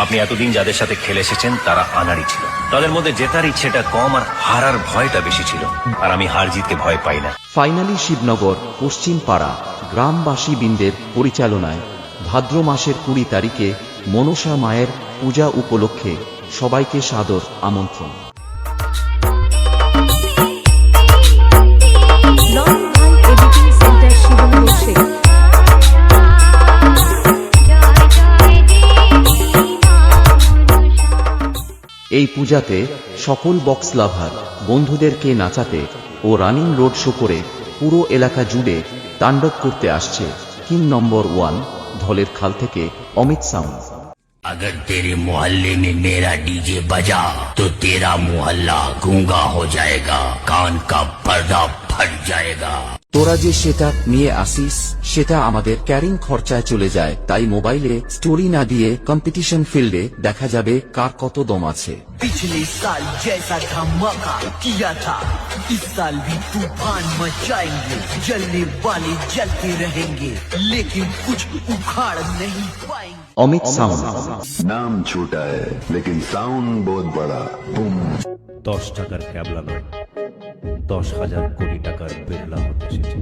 আপনি এতদিন যাদের সাথে খেলে এসেছেন তারা আনাড়ি ছিল, তাদের মধ্যে জেতার ইচ্ছেটা কম আর হারার ভয়টা বেশি ছিল, আর আমি হার জিতকে ভয় পাই না। ফাইনালি শিবনগর পশ্চিম পাড়া গ্রামবাসী বৃন্দের পরিচালনায় ভাদ্র মাসের 20 তারিখে মনসা মায়ের পূজা উপলক্ষে সবাইকে সাদর আমন্ত্রণ। এই পূজাতে সকল বক্স লাভার বন্ধুদেরকে নাচাতে ও রানিং রোড শো করে পুরো এলাকা জুড়ে তাণ্ডব করতে আসছে 3 নম্বর 1 ধলের খাল থেকে অমিত সাউন্ড। अगर तेरे मोहल्ले में मेरा डीजे बजा तो तेरा मोहल्ला गूंगा हो जाएगा, कान का पर्दा फट जाएगा। তোরা যে সেটা নিয়ে আসিস সেটা আমাদের ক্যারিং খরচায় চলে যায়, তাই মোবাইলে স্টোরি না দিয়ে কম্পিটিশন ফিল্ডে দেখা যাবে কার কত দম আছে। पिछले साल जैसा धमाका किया था, इस साल भी तूफान मचाएंगे, जलने वाले जलते रहेंगे, लेकिन कुछ उखाड़ नहीं पाएंगे। অমিত সাউন্ড। नाम छोटा है लेकिन साउंड बहुत बड़ा। बूम। 10 টাকার ক্যাবলা নয়, 10,000 কোটি টাকার বিড়লা হতে এসেছে।